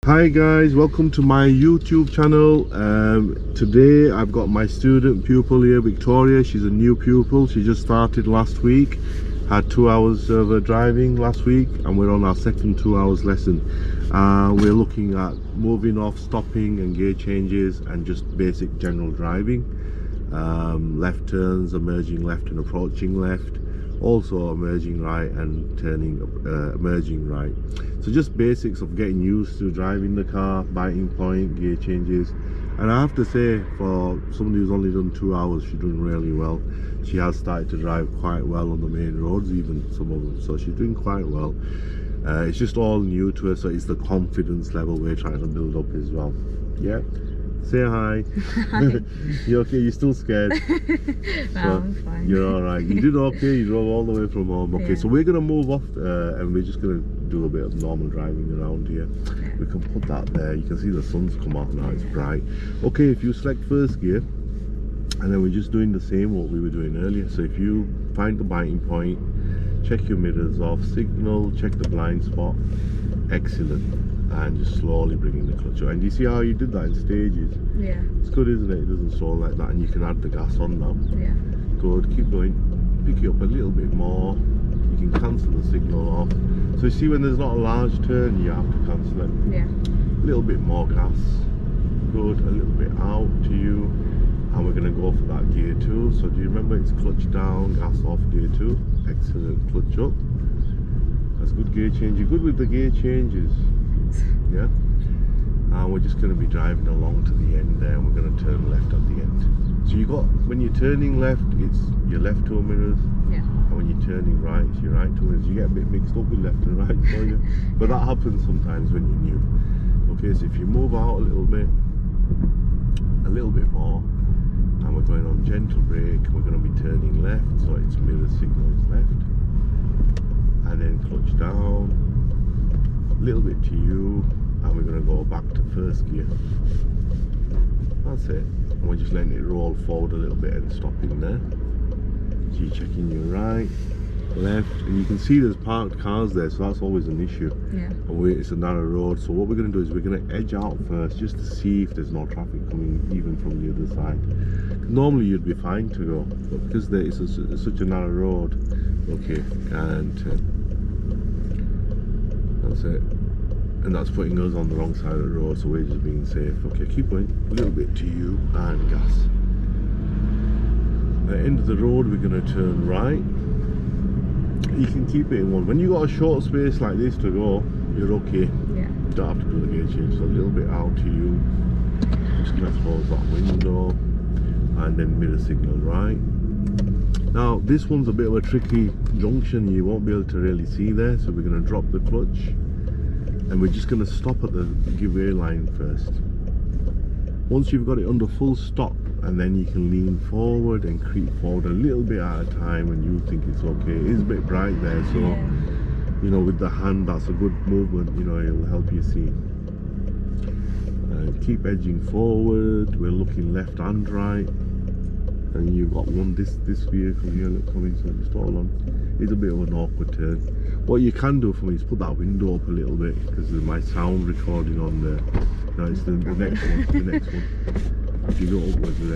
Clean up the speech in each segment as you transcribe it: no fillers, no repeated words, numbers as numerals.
Hi guys, welcome to my YouTube channel. Today I've got my student pupil here, Victoria. She's a new pupil. She just started last week, had 2 hours of driving last week, and we're on our second 2 hours lesson. We're looking at moving off, stopping and gear changes and just basic general driving. Left turns, emerging left and approaching left, also emerging right and turning emerging right. So just basics of getting used to driving the car, biting point, gear changes. And I have to say, for somebody who's only done 2 hours, she's doing really well. She has started to drive quite well on the main roads, even some of them, so she's doing quite well. It's just all new to her, so it's the confidence level we're trying to build up as well. Yeah, say hi. Hi. You okay? You're still scared? No, So, I'm fine. you're all right. You did okay. You drove all the way from home. Okay, Yeah. so we're gonna move off, and we're just gonna do a bit of normal driving around here. Yeah. We can put that there. You can see the sun's come out now. It's Yeah. bright. Okay, if you select first gear, and then we're just doing the same what we were doing earlier. So if you find the biting point, check your mirrors off, signal, check the blind spot. Excellent. And just slowly bringing the clutch up. And you see how you did that in stages? Yeah. It's good, isn't it? It doesn't stall like that, and you can add the gas on now. Yeah. Good, keep going. Pick it up a little bit more. You can cancel the signal off. So you see, when there's not a large turn, you have to cancel it. Yeah. A little bit more gas. Good, a little bit out to you. And we're going to go for that gear 2. So do you remember, it's clutch down, gas off, gear 2. Excellent, clutch up. That's good gear change. You're good with the gear changes. Yeah. And we're just going to be driving along to the end there, and we're going to turn left at the end. So you got, when you're turning left, it's your left two mirrors. Yeah. And when you're turning right, it's your right two mirrors. You get a bit mixed up with left and right, don't you? But that happens sometimes when you're new. Okay, so if you move out a little bit more, and we're going on gentle brake, we're going to be turning left, so it's mirror signals left, and then clutch down, a little bit to you, and we're going to go back to first gear. That's it. And we're just letting it roll forward a little bit and stopping there. So you're checking your right, left, and you can see there's parked cars there, so that's always an issue. Yeah. And it's a narrow road, so what we're going to do is we're going to edge out first just to see if there's no traffic coming even from the other side. Normally you'd be fine to go, but because it's such a narrow road, okay, and that's it. And that's putting us on the wrong side of the road, so we're just being safe. Okay, keep going, a little bit to you, and gas. At the end of the road, we're going to turn right. You can keep it in one. When you got a short space like this to go, you're okay. Yeah. You don't have to do the gear change. So a little bit out to you. Just going to close that window, and then mirror signal right. Now this one's a bit of a tricky junction. You won't be able to really see there, so we're going to drop the clutch, and we're just going to stop at the give way line first. Once you've got it under full stop, and then you can lean forward and creep forward a little bit at a time when you think it's okay. It is a bit bright there, so Yeah. you know, with the hand, that's a good movement, you know, it'll help you see. And keep edging forward. We're looking left and right, and you've got this vehicle here coming, so just hold on. It's a bit of an awkward turn. What you can do for me is put that window up a little bit, because there's my sound recording on there. No, it's the next one, the next one. If you go upwards with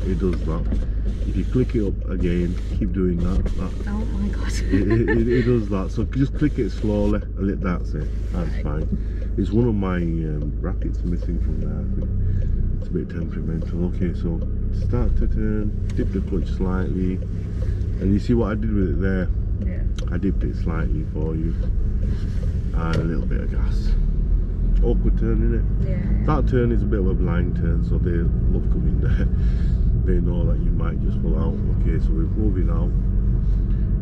it does that. If you click it up again, keep doing that. Oh my god. it does that. So just click it slowly. That's it. That's fine. It's one of my brackets missing from there, I think. It's a bit temperamental. Okay, so start to turn, dip the clutch slightly, and you see what I did with it there? Yeah. I dipped it slightly for you, and a little bit of gas. Awkward turn, innit? Yeah. That turn is a bit of a blind turn, so they love coming there. They know that you might just pull out. Okay, so we're moving out.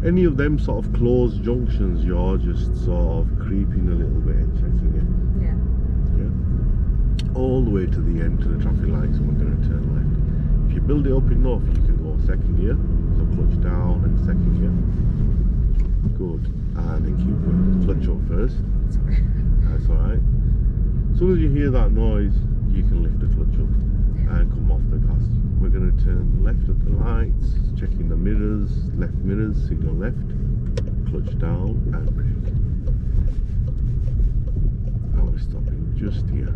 Any of them sort of closed junctions, you're just sort of creeping a little bit and checking it. Yeah. Yeah. All the way to the end, to the traffic lights, and we're going to turn left. If you build it up enough, you can go second gear. So clutch down and second gear. Good. And then keep going. Clutch up first. Sorry. That's alright. As soon as you hear that noise, you can lift the clutch up and come off the gas. We're going to turn left at the lights, checking the mirrors, left mirrors, signal left, clutch down and brake. And we're stopping just here.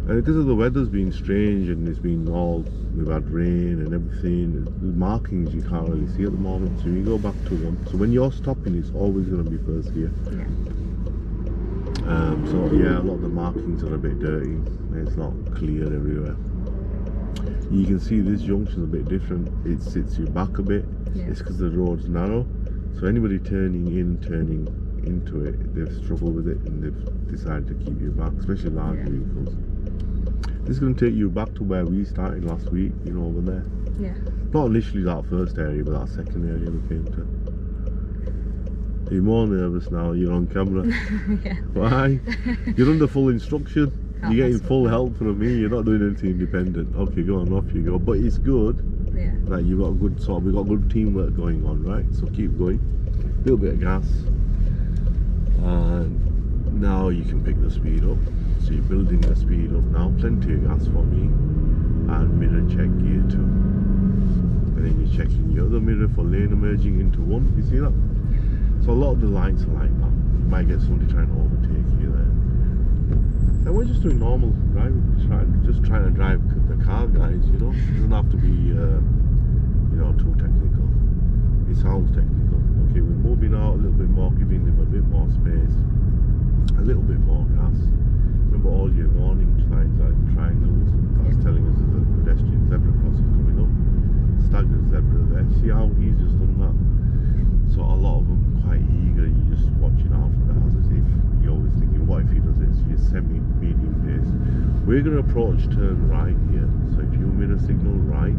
And because of the weather's been strange and it's been we've had rain and everything, the markings you can't really see at the moment. So you go back to one. So when you're stopping, it's always going to be first gear. Yeah. So yeah, a lot of the markings are a bit dirty. It's not clear everywhere. You can see this junction's a bit different. It sits you back a bit. Yeah. It's because the road's narrow. So anybody turning into it, they've struggled with it and they've decided to keep you back, especially large vehicles. This is going to take you back to where we started last week, you know, over there. Yeah. Not literally that first area, but that second area we came to. You're more nervous now, you're on camera. Yeah. Why? You're under full instruction. Can't You're getting mess full with help from me, you're not doing anything independent. Okay, go on, off you go. But it's good. Yeah. Like you've got a good we've got good teamwork going on, right? So keep going. A little bit of gas. And now you can pick the speed up. So you're building the speed up now. Plenty of gas for me. And mirror check gear 2. And then you're checking your other mirror for lane emerging into 1. You see that? So a lot of the lights are like that. You might get somebody trying to overtake you there. And we're just doing normal driving. Just trying to drive the car, guys, you know. It doesn't have to be you know, too technical. It sounds technical. Okay, we're moving out a little bit more, giving them a bit more space, a little bit more gas. Remember all your warning signs and triangles? That's telling us there's a pedestrian zebra crossing coming up. Staggered zebra there. See how he's just done that? So a lot of them are quite eager. You're just watching out for that as if you're always thinking, what if he does it? So you're semi-medium pace. We're going to approach turn right here. So if you mirror signal right,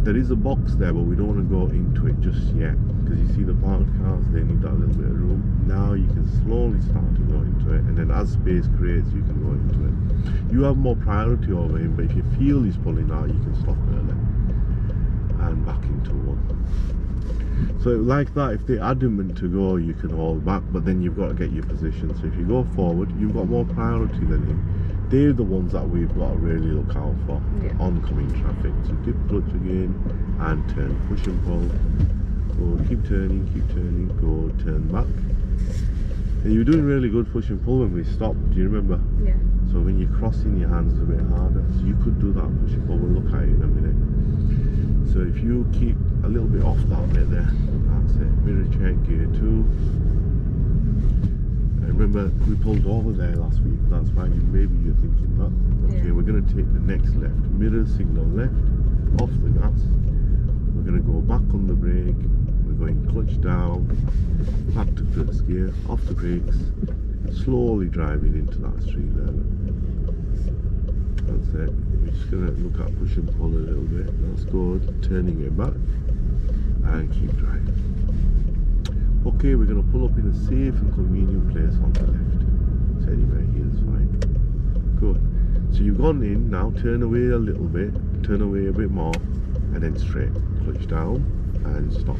there is a box there, but we don't want to go into it just yet because you see the parked cars, they need that little bit of room. Now you can slowly start to go into it, and then as space creates, you can go into it. You have more priority over him, but if you feel he's pulling out, you can stop early and back into 1. So like that, if they're adamant to go, you can hold back, but then you've got to get your position. So if you go forward, you've got more priority than him. They're the ones that we've got to really look out for. Oncoming traffic. So dip clutch again and turn, push and pull. Go, keep turning, go, turn back. And you're doing really good push and pull when we stopped, do you remember? Yeah. So when you're crossing, your hands a bit harder. So you could do that push and pull, we'll look at it in a minute. So if you keep a little bit off that bit there, that's it. Mirror check, gear 2. Remember, we pulled over there last week, that's why maybe you're thinking that. Okay, we're going to take the next left. Mirror signal left, off the gas. We're going to go back on the brake. We're going clutch down, back to first gear, off the brakes, slowly driving into that street there. That's it. We're just going to look at push and pull a little bit. That's good. Turning it back and keep driving. Okay, we're going to pull up in a safe and convenient place on the left. So anywhere here is fine. Good. So you've gone in, now turn away a little bit, turn away a bit more, and then straight. Clutch down and stop.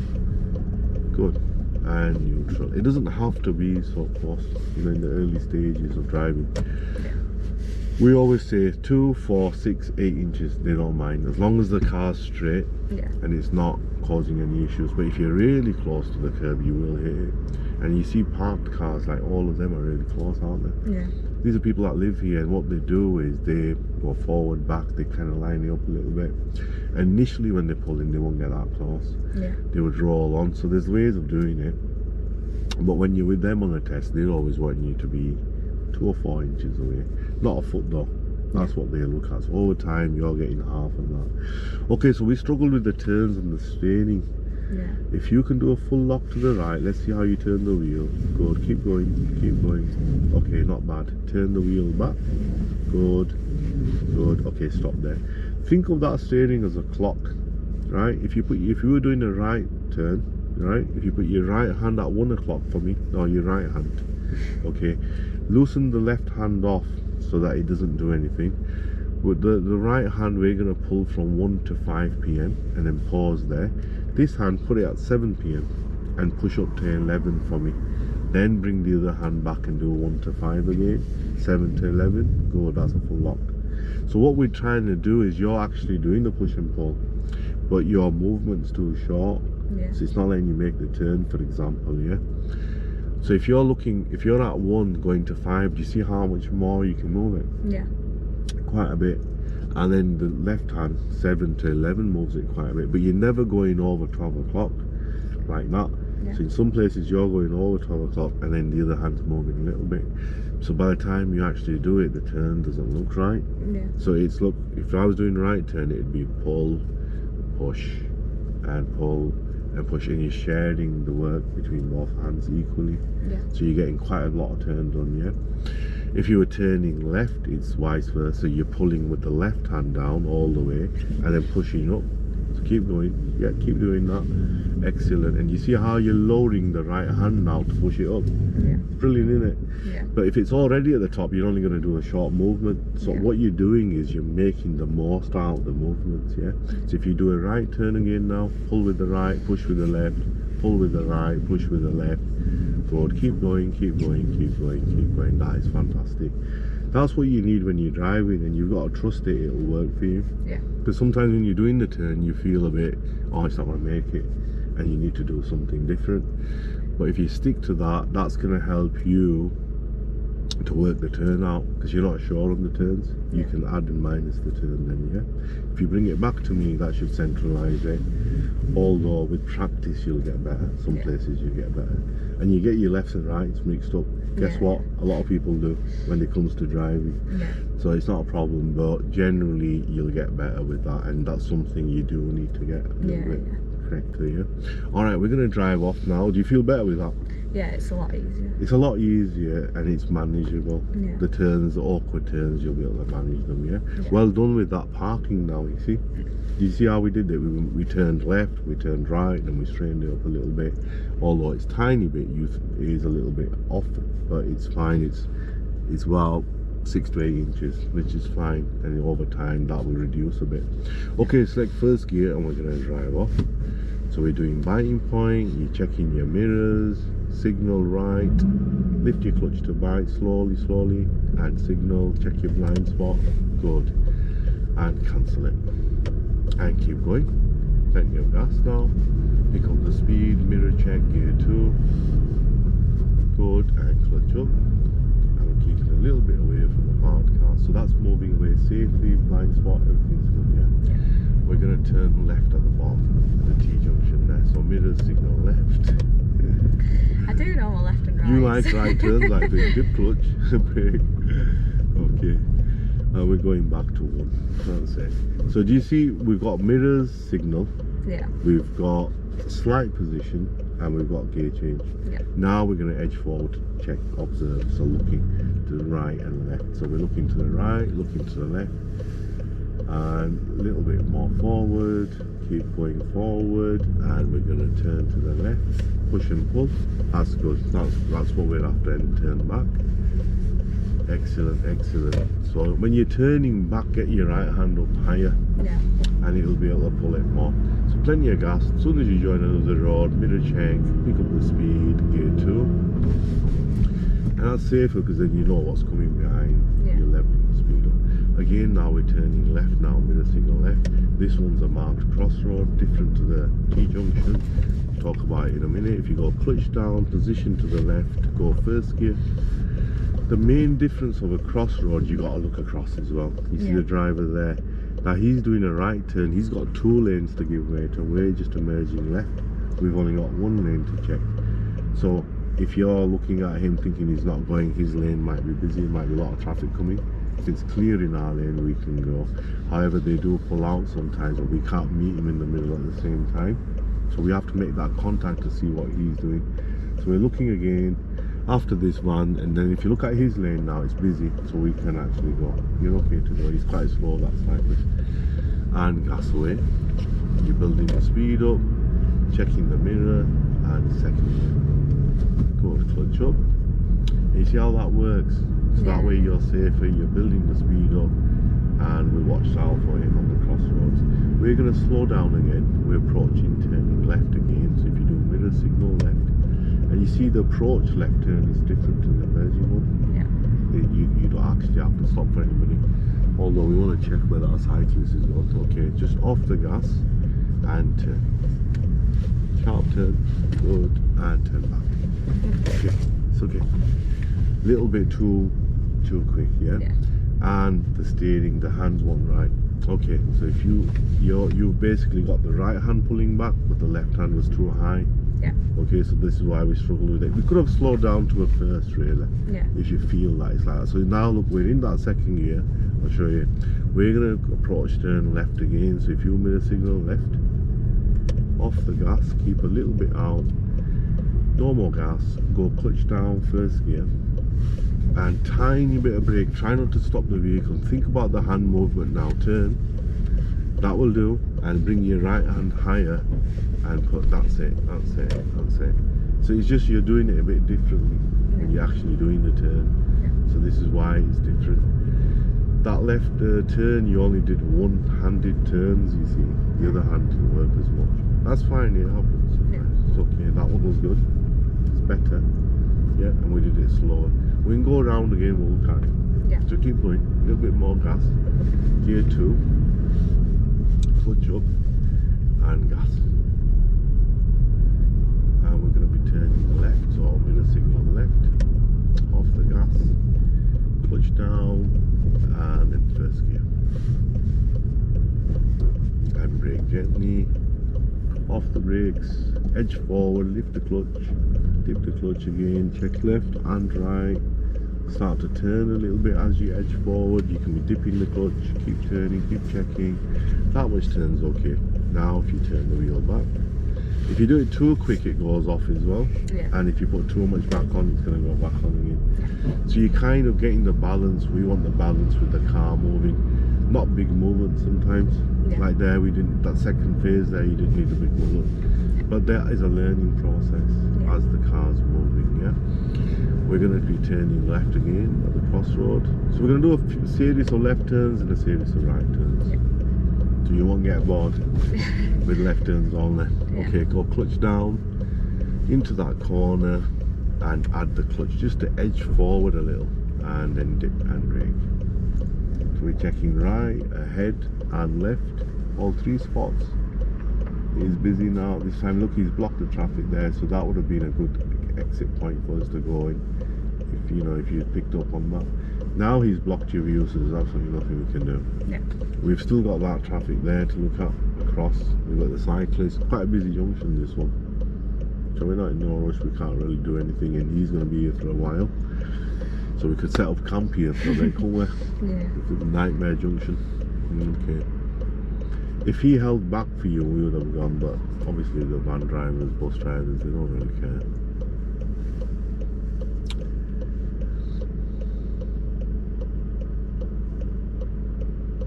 Good. And neutral. It doesn't have to be so close, you know, in the early stages of driving. We always say 2, 4, 6, 8 inches, they don't mind, as long as the car's straight and it's not causing any issues. But if you're really close to the curb, you will hit it. And you see parked cars, like all of them are really close, aren't they? Yeah. These are people that live here, and what they do is they go forward, back, they kind of line it up a little bit. Initially when they pull in, they won't get that close. Yeah. They would roll on, so there's ways of doing it. But when you're with them on a test, they're always wanting you to be 2 or 4 inches away. Not a foot though. That's what they look at. So over time, you're getting half of that. Okay, so we struggled with the turns and the straining. Yeah. If you can do a full lock to the right, let's see how you turn the wheel. Good, keep going, keep going. Okay, not bad. Turn the wheel back. Good, good. Okay, stop there. Think of that steering as a clock, right? If you were doing a right turn, right? If you put your right hand at 1 o'clock for me, no, your right hand. Okay, loosen the left hand off so that it doesn't do anything. With the right hand, we're going to pull from 1 to 5 p.m. and then pause there. This hand, put it at 7 p.m. and push up to 11 for me. Then bring the other hand back and do 1 to 5 again. 7 to 11, good, that's a full lock. So what we're trying to do is you're actually doing the push and pull, but your movement's too short. Yeah. So it's not letting you make the turn, for example, yeah? So if you're at 1 going to 5, do you see how much more you can move it? Yeah. Quite a bit. And then the left hand, 7 to 11, moves it quite a bit. But you're never going over 12 o'clock like that. Yeah. So in some places you're going over 12 o'clock and then the other hand's moving a little bit. So by the time you actually do it, the turn doesn't look right. Yeah. So it's look, if I was doing the right turn, it'd be pull, push, and pull, and push, and you're sharing the work between both hands equally. Yeah. So you're getting quite a lot of turn done, yeah? If you were turning left, it's vice versa. You're pulling with the left hand down all the way and then pushing up. So keep going. Yeah, keep doing that. Excellent. And you see how you're lowering the right hand now to push it up? Yeah. Brilliant, isn't it? Yeah. But if it's already at the top, you're only going to do a short movement. So Yeah. what you're doing is you're making the most out of the movements, yeah? So if you do a right turn again now, pull with the right, push with the left, pull with the right, push with the left. Good. Keep going, keep going, keep going, keep going. That is fantastic. That's what you need when you're driving, and you've got to trust it, it'll work for you. Yeah. Because sometimes when you're doing the turn, you feel a bit, oh, it's not going to make it, and you need to do something different. But if you stick to that, that's going to help you to work the turn out, because you're not sure on the turns. You Yeah. can add and minus the turn then, yeah? If you bring it back to me, that should centralise it. Although with practice you'll get better. Some Yeah. places you get better. And you get your lefts and rights mixed up. Guess Yeah. what? A lot of people do when it comes to driving. Yeah. So it's not a problem, but generally you'll get better with that, and that's something you do need to get a little Yeah, bit yeah. correctly, yeah? Alright, we're going to drive off now. Do you feel better with that? Yeah, it's a lot easier. It's a lot easier and it's manageable. Yeah. The turns, the awkward turns, you'll be able to manage them, yeah? Yeah. Well done with that parking now, you see? Do you see how we did it? We turned left, we turned right, and we straightened it up a little bit. Although it's tiny bit, it is a little bit off, but it's fine. It's about 6 to 8 inches, which is fine. And over time, that will reduce a bit. Okay, select first gear and we're going to drive off. So we're doing biting point, you're checking your mirrors, signal right, lift your clutch to bite slowly, slowly, and signal, check your blind spot, good, and cancel it, and keep going. Plenty of gas now, pick up the speed, mirror check, gear 2, good, and clutch up, and we're keeping a little bit away from the parked car, so that's moving away safely, blind spot, everything's good, yeah? Yeah. We're going to turn left at the bottom, at the T-junction there, so mirror signal left. I do know my left and right. You like right turns like this, dip clutch, brake. Okay, we're going back to 1, that's it. So do you see, we've got mirrors, signal, Yeah. we've got slight position, and we've got gear change. Yeah. Now we're going to edge forward to check, observe, so looking to the right and left. So we're looking to the right, looking to the left, and a little bit more forward, keep going forward, and we're going to turn to the left, push and pull. That's good, that's what we're after, and turn back. Excellent, excellent. So when you're turning back, get your right hand up higher, Yeah. and it'll be able to pull it more. So plenty of gas. As soon as you join another road, mirror check, pick up the speed, gear 2. And that's safer because then you know what's coming behind. Yeah. You're leveling the speed up. Again, now we're turning left now, mirror signal left. This one's a marked crossroad, different to the T-junction. Talk about it in a minute. If you go clutch down, position to the left, go first gear. The main difference of a crossroad, you got to look across as well. You see Yeah. the driver there. Now he's doing a right turn. He's got 2 lanes to give way to. We're just emerging left. We've only got 1 lane to check. So if you're looking at him thinking he's not going, his lane might be busy. Might be a lot of traffic coming. If it's clear in our lane, we can go. However, they do pull out sometimes, but we can't meet him in the middle at the same time. So we have to make that contact to see what he's doing. So we're looking again after this one, and then if you look at his lane now, it's busy, so we can actually go. You're okay to go. He's quite slow, that cyclist. And gas away. You're building the speed up, checking the mirror, and second gear. Good, clutch up. And you see how that works? So that Yeah. way you're safer, you're building the speed up, and we watched out for him on the crossroads. We're going to slow down again. We're approaching, turning left again, so if you do mirror signal left, and you see the approach left turn is different to the emerging one. Yeah. You don't actually have to stop for anybody. Although we want to check whether our cyclist is going. Okay, just off the gas and turn. Sharp turn, good, and turn back. Okay, it's okay. Little bit too quick, yeah? Yeah. And the steering, the hands weren't right. Okay, so if you basically got the right hand pulling back, but the left hand was too high. Yeah. Okay, so this is why we struggle with it. We could have slowed down to a first, really. Yeah. If you feel that it's like that. So now look, we're in that second gear. I'll show you. We're gonna approach turn left again. So if you mirror signal left, off the gas, keep a little bit out. No more gas. Go clutch down, first gear. And tiny bit of brake. Try not to stop the vehicle. Think about the hand movement now. Turn. That will do. And bring your right hand higher and put. That's it. So it's just you're doing it a bit differently when you're actually doing the turn. So this is why it's different. That left turn, you only did one-handed turns. You see, the other hand didn't work as much. That's fine. It happens sometimes. It's okay. That one was good. It's better. Yeah, and we did it slower. We can go around again, we'll look at it. Yeah. So keep going, a little bit more gas. Gear 2, clutch up, and gas. And we're going to be turning left, so mirror signal left, off the gas, clutch down, and then first gear. And brake gently, off the brakes, edge forward, lift the clutch, dip the clutch again, check left and right, start to turn a little bit as you edge forward. You can be dipping the clutch, keep turning, keep checking. That much turns okay. Now if you turn the wheel back, if you do it too quick it goes off as well. Yeah. And if you put too much back on, it's going to go back on again. So you're kind of getting the balance. We want the balance with the car moving, not big movements sometimes. Yeah. Like there, we didn't, that second phase there, you didn't need a big movement. But there is a learning process as the car's moving, yeah? We're going to be turning left again at the crossroad. So we're going to do a series of left turns and a series of right turns. Yeah. So you won't get bored with left turns only. Yeah. Okay, go clutch down into that corner and add the clutch just to edge forward a little and then dip and brake. So we're checking right, ahead and left, all three spots. He's busy now. This time, look, he's blocked the traffic there, so that would have been a good exit point for us to go in. If you picked up on that. Now he's blocked your view, so there's absolutely nothing we can do. Yeah. We've still got that traffic there to look at across. We've got the cyclists. Quite a busy junction, this one. So we're not in no rush. We can't really do anything, and he's going to be here for a while. So we could set up camp here for a bit, couldn't we? Yeah. It's a nightmare junction. Okay. If he held back for you, we would have gone, but obviously the van drivers, bus drivers, they don't really care.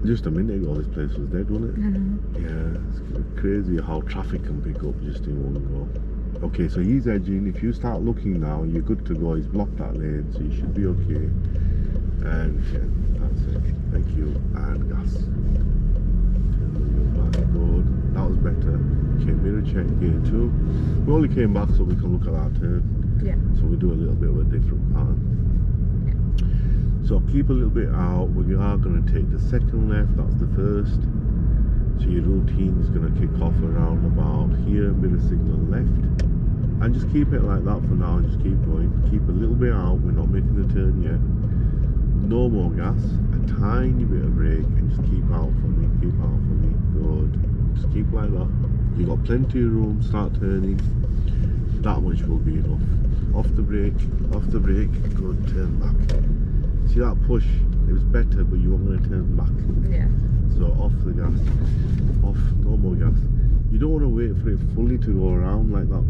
Just a minute ago this place was dead, wasn't it? Yeah, it's crazy how traffic can pick up just in one go. Okay, so he's edging. If you start looking now, you're good to go. He's blocked that lane, so you should be okay. And yeah, that's it. Thank you. And gas. Road. That was better. Okay, mirror check, gear 2. We only came back so we can look at that turn. Yeah. So we do a little bit of a different pattern. So keep a little bit out. We are going to take the second left. That's the first. So your routine is going to kick off around about here. Mirror signal left. And just keep it like that for now. Just keep going. Keep a little bit out. We're not making the turn yet. No more gas. A tiny bit of brake. And just keep out for me. Keep out for me. Good. Just keep like that. You got plenty of room. Start turning. That much will be enough. Off the brake. Off the brake. Good. Turn back. See that push? It was better, but you weren't going to turn back. Yeah. So off the gas. Off. No more gas. You don't want to wait for it fully to go around like that.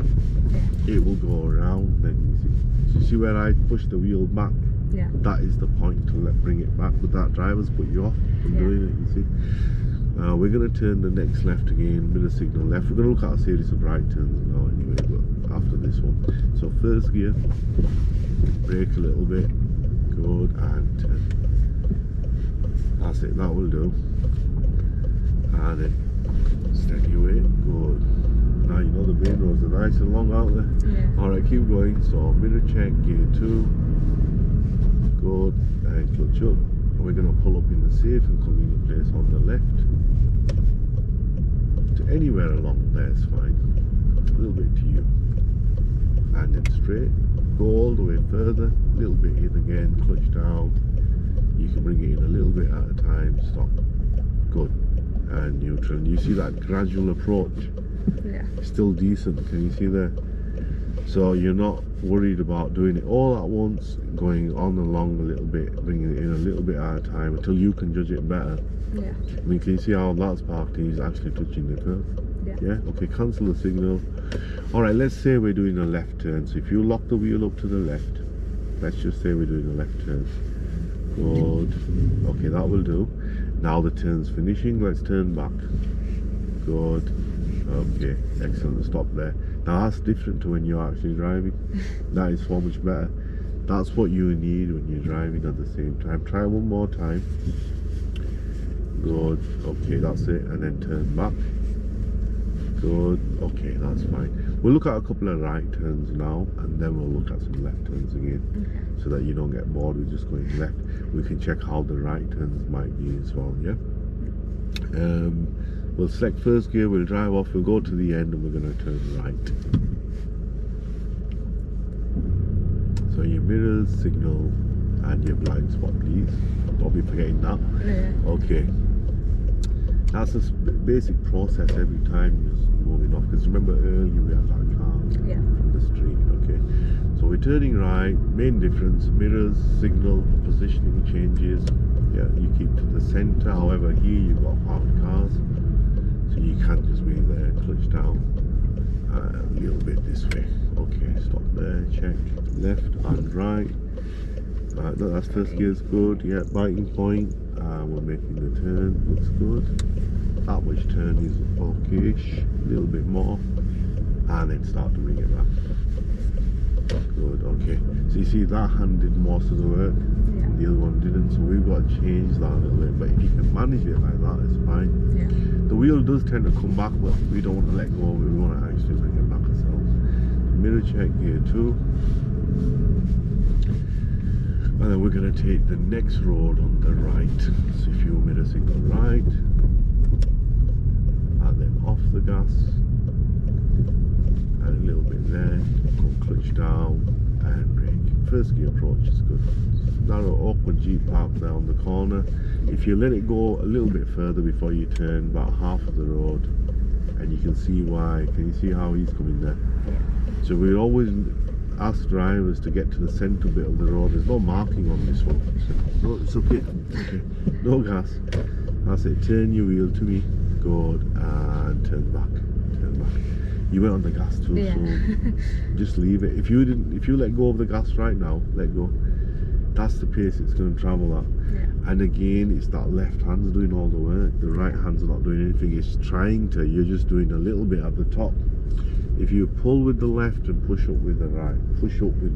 Yeah. It will go around then, you see. So you see where I push the wheel back? Yeah. That is the point to bring it back, but that driver's put you off from doing it, you see. We're going to turn the next left again, mirror signal left. We're going to look at a series of right turns now anyway, but after this one. So first gear, brake a little bit, good, and turn. That's it, that will do. And then steady away, good. Now you know the main roads are nice and long, aren't they? Yeah. Alright, keep going. So mirror check, gear 2, good, and clutch up. We're going to pull up in the safe and convenient place on the left. To anywhere along there is fine. A little bit to you. and then straight. Go all the way further, a little bit in again, clutch down. You can bring it in a little bit at a time, stop. Good. And neutral. And you see that gradual approach? Yeah. Still decent, can you see there? So you're not worried about doing it all at once, going on along a little bit, bringing it in a little bit at a time until you can judge it better. Yeah. I mean, can you see how that's parked and he's actually touching the curb? Yeah. Yeah? Okay, cancel the signal. Alright, let's say we're doing a left turn. So if you lock the wheel up to the left, let's just say we're doing a left turn. Good. Okay, that will do. Now the turn's finishing, let's turn back. Good. Okay, excellent, stop there. Now that's different to when you're actually driving. That is so much better. That's what you need when you're driving at the same time. Try one more time. Good. Okay, that's it. And then turn back. Good. Okay, that's fine. We'll look at a couple of right turns now, and then we'll look at some left turns again. Okay. So that you don't get bored with just going left. We can check how the right turns might be as well, yeah? We'll select first gear, we'll drive off, we'll go to the end, and we're going to turn right. So your mirrors, signal, and your blind spot, please. Don't be forgetting that. Yeah. Okay. That's a basic process every time you're moving off. Because remember earlier we had that car Yeah. on the street. Okay. So we're turning right. Main difference: mirrors, signal, positioning changes. Yeah, you keep to the center. However, here you've got parked cars, so you can't just be there. Clutch down a little bit this way. Okay, stop there. Check left and right. No, that's first gear's good. Yeah, biting point. We're making the turn. Looks good. That much turn is okay-ish. A little bit more, and then start to bring it back. Good. Okay. So you see that hand did most of the work. Yeah. The other one didn't. So we've got to change that a little bit. But if you can manage it like that, it's fine. Yeah. The wheel does tend to come back, but we don't want to let go of it. We want to actually bring it back ourselves. Mirror check, gear 2. And then we're going to take the next road on the right. So if you mirror signal right, and then off the gas, and a little bit there, go clutch down and brake. First gear approach is good. Narrow awkward Jeep park there on the corner. If you let it go a little bit further before you turn, about half of the road, and you can see why. Can you see how he's coming there? Yeah. So we always ask drivers to get to the centre bit of the road. There's no marking on this one. So, no, it's okay. Okay. No gas. That's it. Turn your wheel to me. Good. And turn back. Turn back. You went on the gas too, Yeah. so just leave it. If you let go of the gas right now, let go. That's the pace it's going to travel at. Yeah. And again, it's that left hand's doing all the work. The right hand's not doing anything. It's trying to. You're just doing a little bit at the top. If you pull with the left and push up with the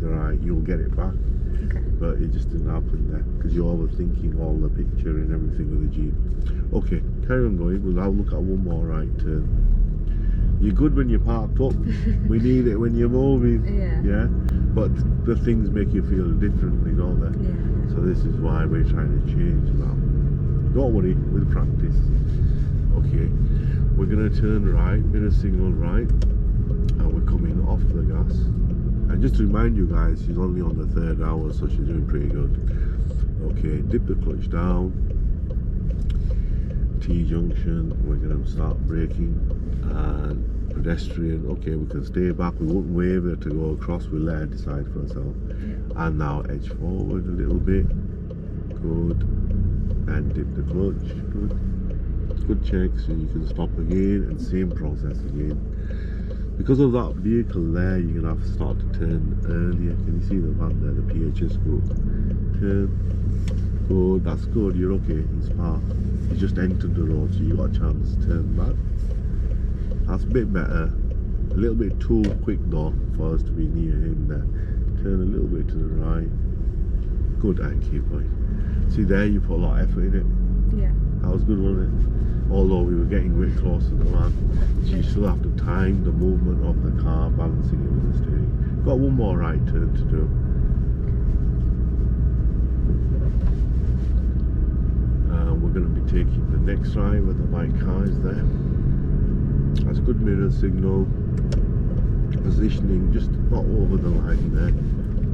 right, you'll get it back. Okay. But it just didn't happen there because you're overthinking all the picture and everything with the Jeep. Okay, carry on going. We'll have a look at one more right turn. You're good when you're parked up. We need it when you're moving. Yeah. Yeah. But the things make you feel differently, don't they? Yeah. So this is why we're trying to change that. Don't worry, with practice. Okay, we're gonna turn right, mirror signal right, and we're coming off the gas. And just to remind you guys, she's only on the 3rd hour, so she's doing pretty good. Okay, dip the clutch down. T-junction, we're gonna start braking. And pedestrian, okay, we can stay back. We wouldn't wave her to go across, we let her decide for herself. Yeah. And now edge forward a little bit. Good. And dip the clutch. Good. Good check, so you can stop again, and same process again. Because of that vehicle there, you're gonna have to start to turn earlier. Can you see the van there, the PHS group? Turn. Good, that's good, you're okay, he's parked. He's just entered the road, so you got a chance. Turn back. That's a bit better. A little bit too quick though for us to be near him there. Turn a little bit to the right. Good, and keep going. See there, you put a lot of effort in it. Yeah. That was good, wasn't it? Although we were getting a bit close to the van, so you still have to time the movement of the car, balancing it with the steering. Got one more right turn to do. We're going to be taking the next right where the white car is there. That's a good mirror signal. positioning, just not over the line there,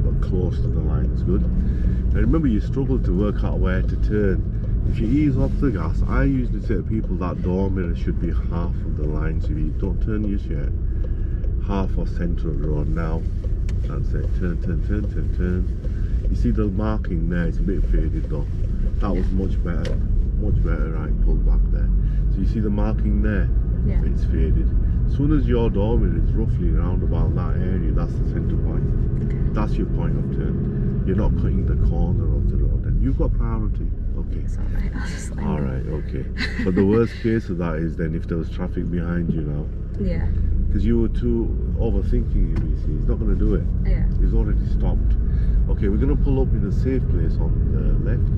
but close to the line is good. And remember, you struggle to work out where to turn. If you ease off the gas, I usually say to people that door mirror should be half of the line, so if you don't turn just yet, half or centre of the road now. That's it, turn, turn, turn, turn, turn. You see the marking there, it's a bit faded though. That was much better, right, pulled back there. So you see the marking there, Yeah. it's faded. As soon as your door mirror is roughly around about that area, that's the centre point. Okay. That's your point of turn. You're not cutting the corner of the road, and you've got priority. Okay. It's alright, I'll just let All him right, okay. But the worst case of that is then if there was traffic behind you now, go. Yeah. because you were too overthinking it, you see. He's not going to do it. Yeah. He's already stopped. Okay, we're going to pull up in a safe place on the left,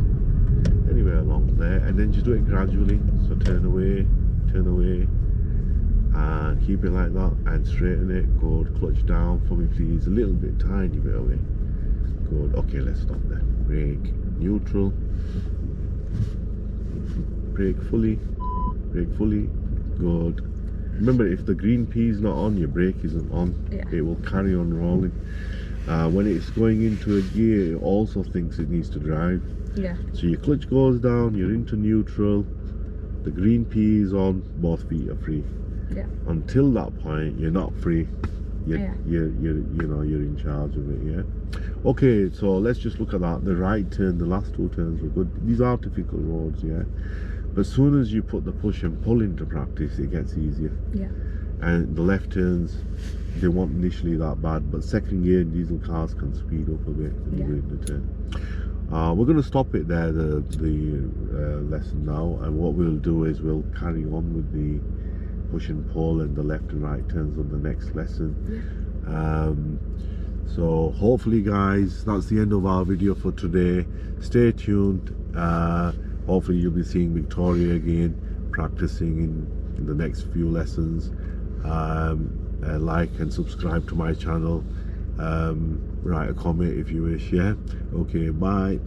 anywhere along there, and then just do it gradually. So turn away, and keep it like that, and straighten it. Good. Clutch down for me, please. A little bit, tiny bit away. Good. Okay, let's stop there. Brake, neutral. Brake fully. Good. Remember, if the green P is not on, your brake isn't on. Yeah. It will carry on rolling. When it's going into a gear, it also thinks it needs to drive. Yeah. So your clutch goes down, you're into neutral, the green P is on, both feet are free. Yeah. Until that point, you're not free. You're in charge of it, yeah. Okay, so let's just look at that. The right turn, the last two turns were good. These are difficult roads, yeah. But as soon as you put the push and pull into practice, it gets easier. Yeah. And the left turns, they weren't initially that bad, but second gear diesel cars can speed up a bit when you're in the turn. We're going to stop it there, the lesson now, and what we'll do is we'll carry on with the push and pull and the left and right turns on the next lesson. Yeah. So hopefully, guys, that's the end of our video for today. Stay tuned. Hopefully you'll be seeing Victoria again, practicing in the next few lessons. Like and subscribe to my channel. Write a comment if you wish, yeah. Okay, bye.